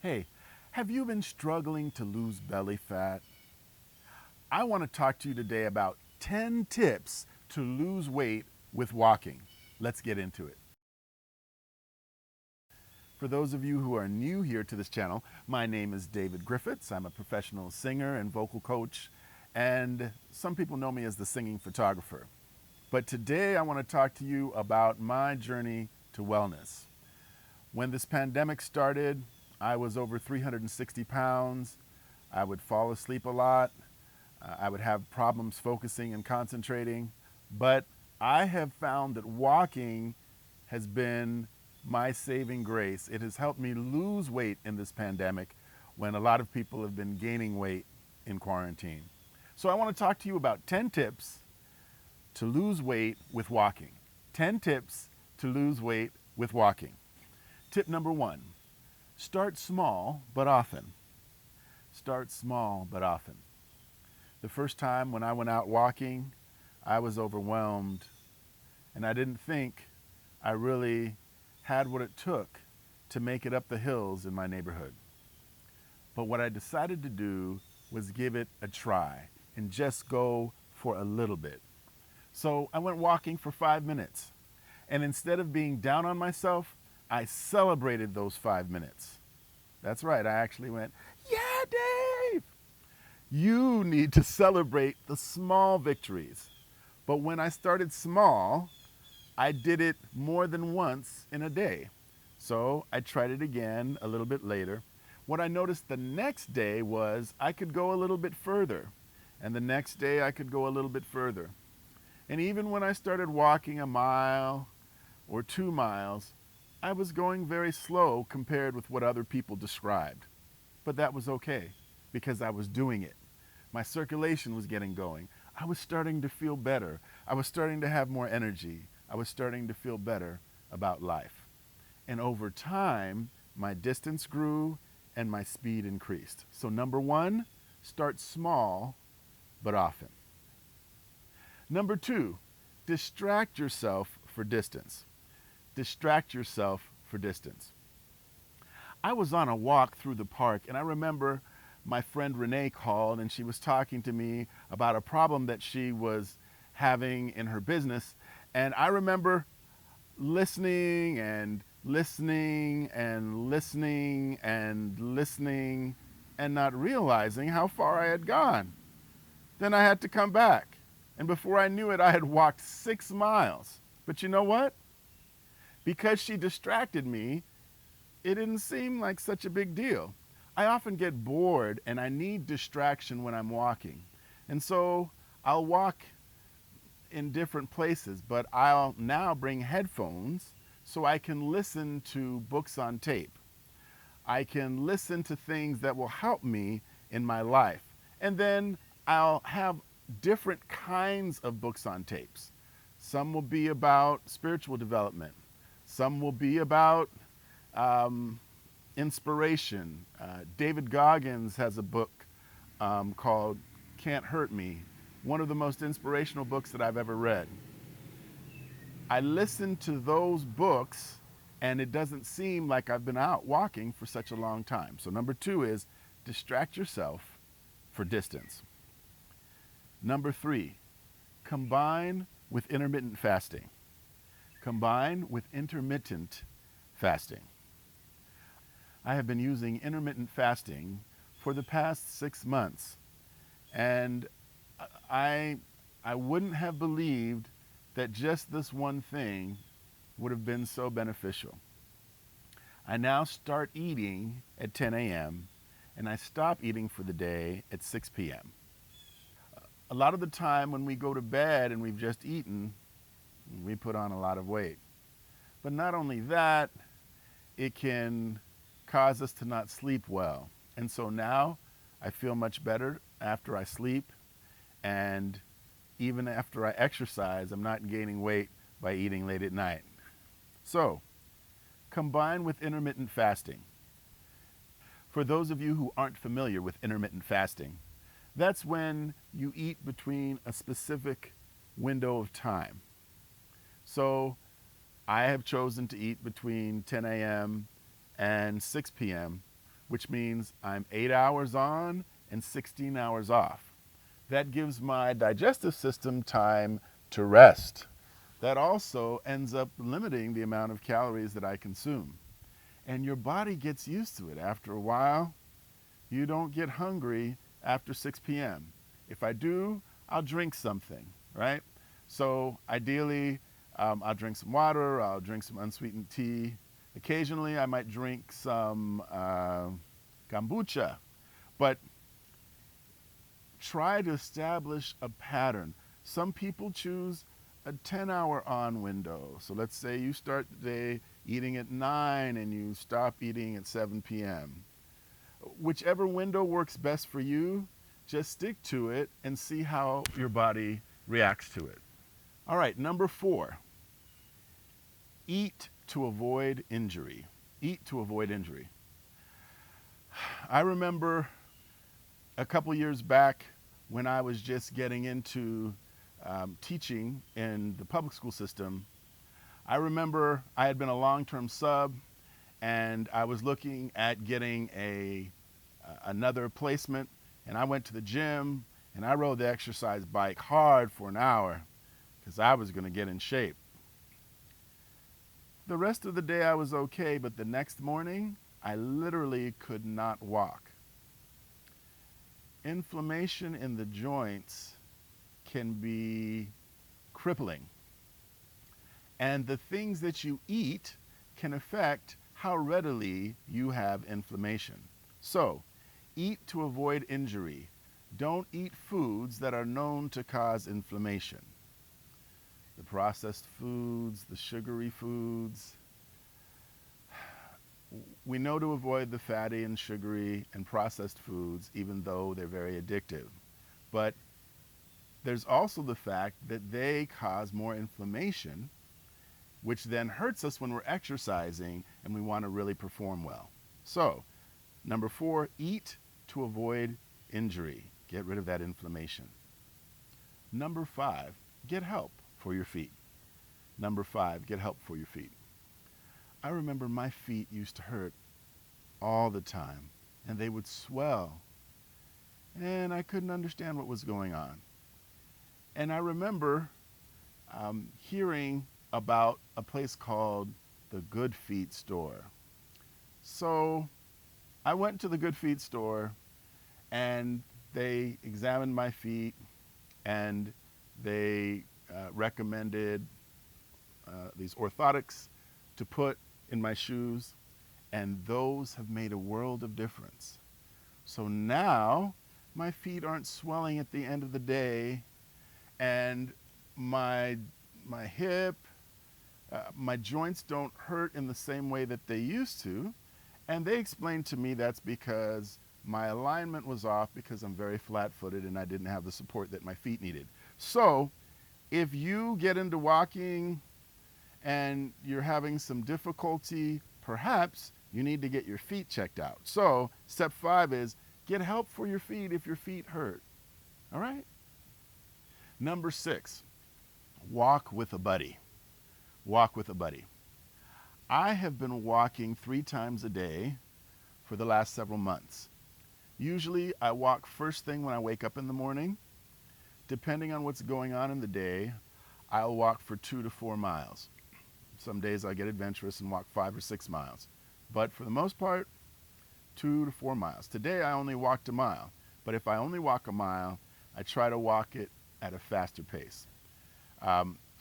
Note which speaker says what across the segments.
Speaker 1: Hey, have you been struggling to lose belly fat? I want to talk to you today about 10 tips to lose weight with walking. Let's get into it. For those of you who are new here to this channel, my name is David Griffiths. I'm a professional singer and vocal coach, and some people know me as the singing photographer. But today I want to talk to you about my journey to wellness. When this pandemic started, I was over 360 pounds. I would fall asleep a lot. I would have problems focusing and concentrating. But I have found that walking has been my saving grace. It has helped me lose weight in this pandemic when a lot of people have been gaining weight in quarantine. So I want to talk to you about 10 tips to lose weight with walking. 10 tips to lose weight with walking. Tip number 1, start small but often. Start small but often. The first time when I went out walking, I was overwhelmed, and I didn't think I really had what it took to make it up the hills in my neighborhood. But what I decided to do was give it a try and just go for a little bit. So I went walking for 5 minutes, and instead of being down on myself, I celebrated those 5 minutes. That's right, I actually went, "Yeah, Dave!" You need to celebrate the small victories. But when I started small, I did it more than once in a day. So I tried it again a little bit later. What I noticed the next day was I could go a little bit further. And the next day I could go a little bit further. And even when I started walking a mile or 2 miles, I was going very slow compared with what other people described. But that was okay because I was doing it. My circulation was getting going. I was starting to feel better. I was starting to have more energy. I was starting to feel better about life. And over time, my distance grew and my speed increased. So number 1, start small but often. Number 2, distract yourself for distance. Distract yourself for distance. I was on a walk through the park, and I remember my friend Renee called, and she was talking to me about a problem that she was having in her business. And I remember listening and listening and listening and listening and not realizing how far I had gone. Then I had to come back. And before I knew it, I had walked 6 miles. But you know what? Because she distracted me, it didn't seem like such a big deal. I often get bored and I need distraction when I'm walking. And so I'll walk in different places, but I'll now bring headphones so I can listen to books on tape. I can listen to things that will help me in my life. And then I'll have different kinds of books on tapes. Some will be about spiritual development. Some will be about inspiration. David Goggins has a book called Can't Hurt Me, one of the most inspirational books that I've ever read. I listen to those books and it doesn't seem like I've been out walking for such a long time. So number 2 is distract yourself for distance. Number 3, combine with intermittent fasting. Combine with intermittent fasting. I have been using intermittent fasting for the past 6 months, and I wouldn't have believed that just this one thing would have been so beneficial. I now start eating at 10 a.m. and I stop eating for the day at 6 p.m. A lot of the time when we go to bed and we've just eaten, we put on a lot of weight. But not only that, it can cause us to not sleep well. And so now I feel much better after I sleep, and even after I exercise, I'm not gaining weight by eating late at night. So, combine with intermittent fasting. For those of you who aren't familiar with intermittent fasting, that's when you eat between a specific window of time. So I have chosen to eat between 10 a.m. and 6 p.m. which means I'm 8 hours on and 16 hours off. That gives my digestive system time to rest. That also ends up limiting the amount of calories that I consume. And your body gets used to it. After a while, you don't get hungry after 6 p.m. If I do, I'll drink something, right? So ideally, I'll drink some water, I'll drink some unsweetened tea. Occasionally, I might drink some kombucha, but try to establish a pattern. Some people choose a 10-hour on window. So let's say you start the day eating at 9 and you stop eating at 7 p.m. Whichever window works best for you, just stick to it and see how your body reacts to it. All right, number 4, eat to avoid injury. Eat to avoid injury. I remember a couple years back when I was just getting into teaching in the public school system. I remember I had been a long-term sub and I was looking at getting another placement, and I went to the gym and I rode the exercise bike hard for an hour because I was going to get in shape. The rest of the day I was okay, but the next morning I literally could not walk. Inflammation in the joints can be crippling. And the things that you eat can affect how readily you have inflammation. So, eat to avoid injury. Don't eat foods that are known to cause inflammation. The processed foods, the sugary foods. We know to avoid the fatty and sugary and processed foods, even though they're very addictive. But there's also the fact that they cause more inflammation, which then hurts us when we're exercising and we want to really perform well. So, number 4, eat to avoid injury. Get rid of that inflammation. Number 5, get help for your feet. Number 5, get help for your feet. I remember my feet used to hurt all the time, and they would swell, and I couldn't understand what was going on. And I remember hearing about a place called the Good Feet store. So I went to the Good Feet store, and they examined my feet, and they recommended these orthotics to put in my shoes, and those have made a world of difference. So now my feet aren't swelling at the end of the day, and my hip, my joints don't hurt in the same way that they used to. And they explained to me that's because my alignment was off because I'm very flat-footed and I didn't have the support that my feet needed. So if you get into walking and you're having some difficulty, perhaps you need to get your feet checked out. So step 5 is get help for your feet if your feet hurt. All right? Number 6, walk with a buddy. Walk with a buddy. I have been walking 3 times a day for the last several months. Usually I walk first thing when I wake up in the morning. Depending on what's going on in the day, I'll walk for 2 to 4 miles. Some days I get adventurous and walk 5 or 6 miles. But for the most part, 2 to 4 miles. Today I only walked a mile. But if I only walk a mile, I try to walk it at a faster pace.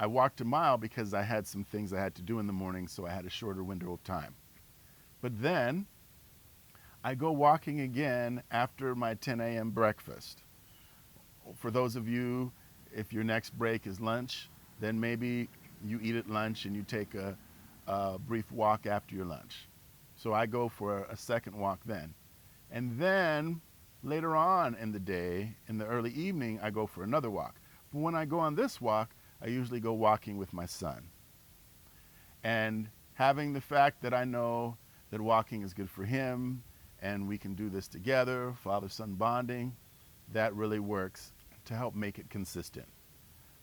Speaker 1: I walked a mile because I had some things I had to do in the morning, so I had a shorter window of time. But then I go walking again after my 10 a.m. breakfast. For those of you, if your next break is lunch, then maybe you eat at lunch and you take a brief walk after your lunch. So I go for a second walk then. And then later on in the day, in the early evening, I go for another walk. But when I go on this walk, I usually go walking with my son. And having the fact that I know that walking is good for him and we can do this together, father-son bonding, that really works to help make it consistent.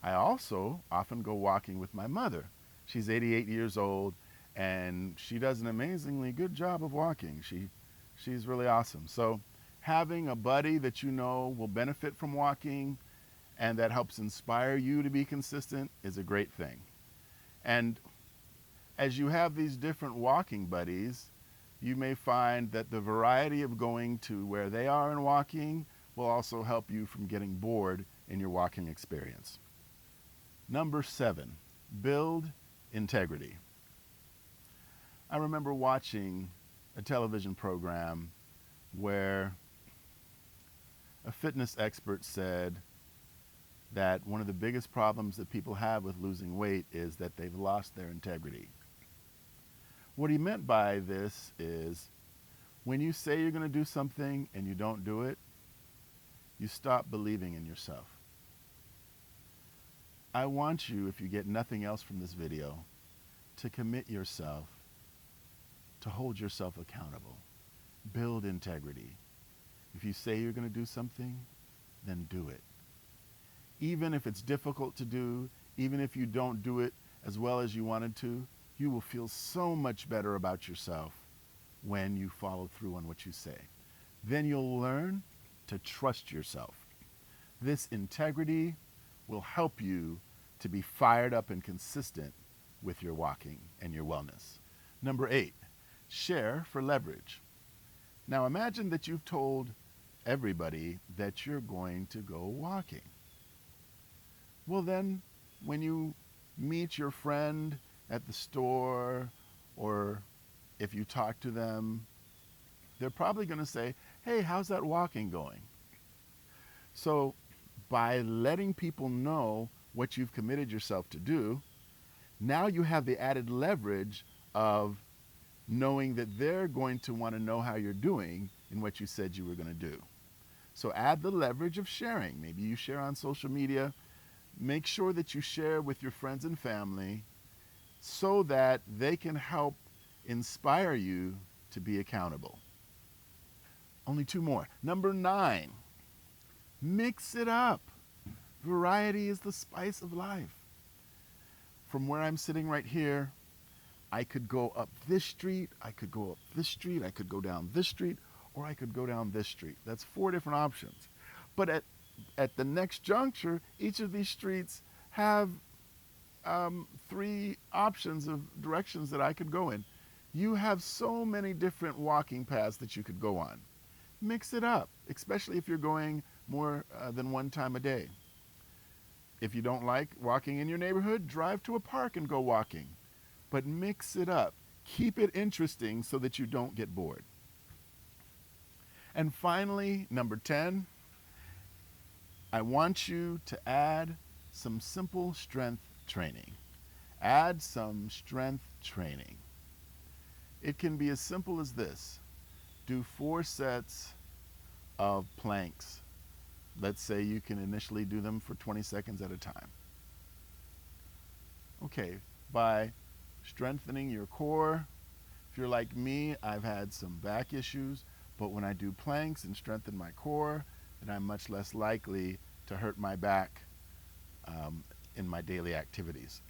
Speaker 1: I also often go walking with my mother. She's 88 years old and she does an amazingly good job of walking. She She's really awesome. So having a buddy that you know will benefit from walking and that helps inspire you to be consistent is a great thing. And as you have these different walking buddies, you may find that the variety of going to where they are in walking will also help you from getting bored in your walking experience. Number 7, build integrity. I remember watching a television program where a fitness expert said that one of the biggest problems that people have with losing weight is that they've lost their integrity. What he meant by this is when you say you're going to do something and you don't do it, you stop believing in yourself. I want you, if you get nothing else from this video, to commit yourself to hold yourself accountable. Build integrity. If you say you're going to do something, then do it. Even if it's difficult to do, even if you don't do it as well as you wanted to, you will feel so much better about yourself when you follow through on what you say. Then you'll learn to trust yourself. This integrity will help you to be fired up and consistent with your walking and your wellness. Number 8, share for leverage. Now imagine that you've told everybody that you're going to go walking. Well then, when you meet your friend at the store, or if you talk to them, they're probably going to say, hey, how's that walking going? So by letting people know what you've committed yourself to do, now you have the added leverage of knowing that they're going to want to know how you're doing in what you said you were going to do. So add the leverage of sharing. Maybe you share on social media. Make sure that you share with your friends and family so that they can help inspire you to be accountable. Only 2 more. Number 9, mix it up. Variety is the spice of life. From where I'm sitting right here, I could go up this street, I could go up this street, I could go down this street, or I could go down this street. That's 4 different options. But at the next juncture, each of these streets have 3 options of directions that I could go in. You have so many different walking paths that you could go on. Mix it up, especially if you're going more than 1 time a day. If you don't like walking in your neighborhood, drive to a park and go walking. But mix it up. Keep it interesting so that you don't get bored. And finally, number 10, I want you to add some simple strength training. Add some strength training. It can be as simple as this. Do 4 sets of planks. Let's say you can initially do them for 20 seconds at a time. Okay, by strengthening your core. If you're like me, I've had some back issues, but when I do planks and strengthen my core, then I'm much less likely to hurt my back in my daily activities.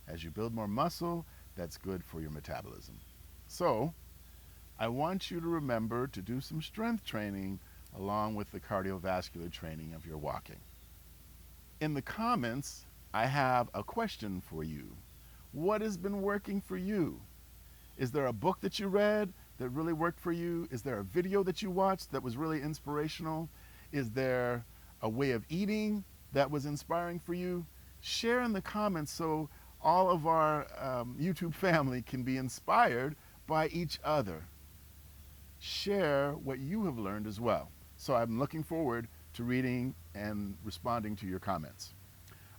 Speaker 1: As you build more muscle, that's good for your metabolism. So, I want you to remember to do some strength training along with the cardiovascular training of your walking. In the comments, I have a question for you. What has been working for you? Is there a book that you read that really worked for you? Is there a video that you watched that was really inspirational? Is there a way of eating that was inspiring for you? Share in the comments so all of our YouTube family can be inspired by each other. Share what you have learned as well. So I'm looking forward to reading and responding to your comments.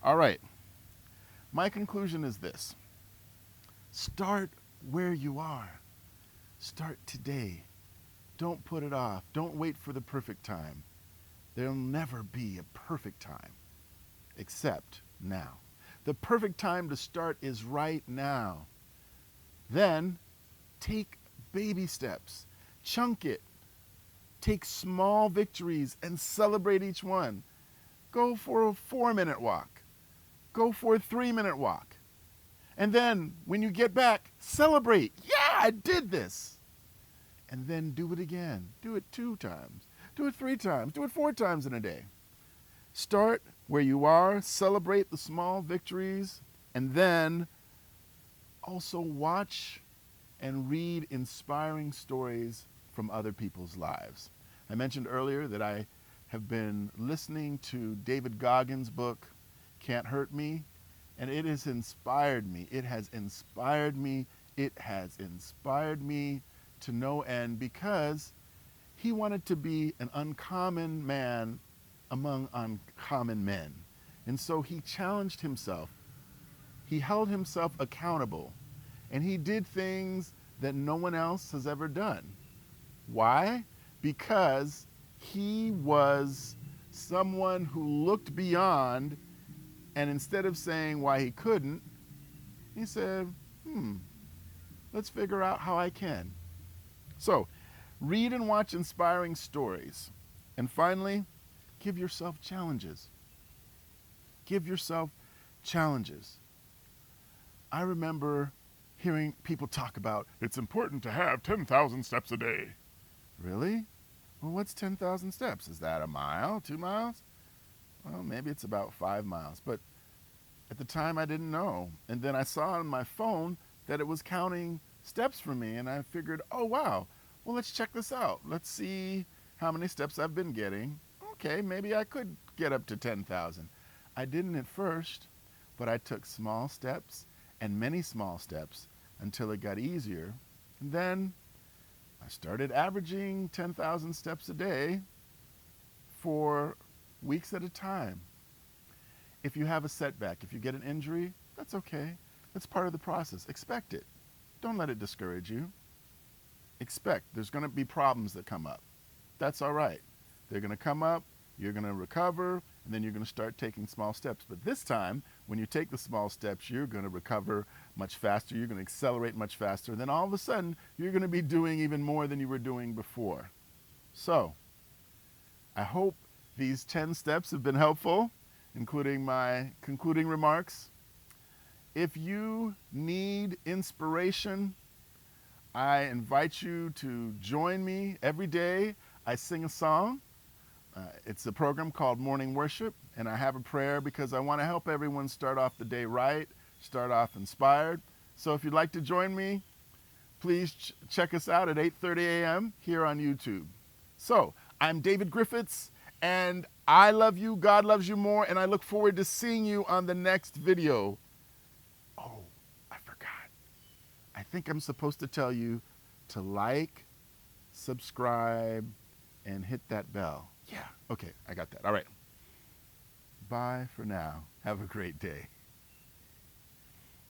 Speaker 1: All right, my conclusion is this. Start where you are. Start today. Don't put it off. Don't wait for the perfect time. There'll never be a perfect time, except now. The perfect time to start is right now. Then take baby steps. Chunk it. Take small victories and celebrate each one. Go for a 4-minute walk. Go for a 3-minute walk. And then when you get back, celebrate. Yeah, I did this. and then do it again. Do it 2 times. Do it 3 times. Do it 4 times in a day. Start where you are, celebrate the small victories, and then also watch and read inspiring stories from other people's lives. I mentioned earlier that I have been listening to David Goggins' book, Can't Hurt Me, and it has inspired me. It has inspired me. It has inspired me to no end, because he wanted to be an uncommon man among uncommon men. And so he challenged himself. He held himself accountable, and he did things that no one else has ever done. Why? Because he was someone who looked beyond, and instead of saying why he couldn't, he said, let's figure out how I can. So, read and watch inspiring stories. And finally, give yourself challenges. Give yourself challenges. I remember hearing people talk about, it's important to have 10,000 steps a day. Really? Well, what's 10,000 steps? Is that a mile, 2 miles? Well, maybe it's about 5 miles. But at the time, I didn't know. And then I saw on my phone that it was counting steps for me, and I figured, oh, wow, well, let's check this out. Let's see how many steps I've been getting. Okay, maybe I could get up to 10,000. I didn't at first, but I took small steps and many small steps until it got easier. And then I started averaging 10,000 steps a day for weeks at a time. If you have a setback, if you get an injury, that's okay. That's part of the process. Expect it. Don't let it discourage you. Expect there's going to be problems that come up. That's all right. They're going to come up, you're going to recover, and then you're going to start taking small steps. But this time, when you take the small steps, you're going to recover much faster, you're going to accelerate much faster, and then all of a sudden, you're going to be doing even more than you were doing before. So, I hope these 10 steps have been helpful, including my concluding remarks. If you need inspiration, I invite you to join me every day. I sing a song. It's a program called Morning Worship, and I have a prayer because I want to help everyone start off the day right, start off inspired. So if you'd like to join me, please check us out at 8:30 a.m. here on YouTube. So I'm David Griffiths, and I love you, God loves you more, and I look forward to seeing you on the next video. Oh, I forgot. I think I'm supposed to tell you to like, subscribe, and hit that bell. Yeah, okay, I got that. All right. Bye for now. Have a great day.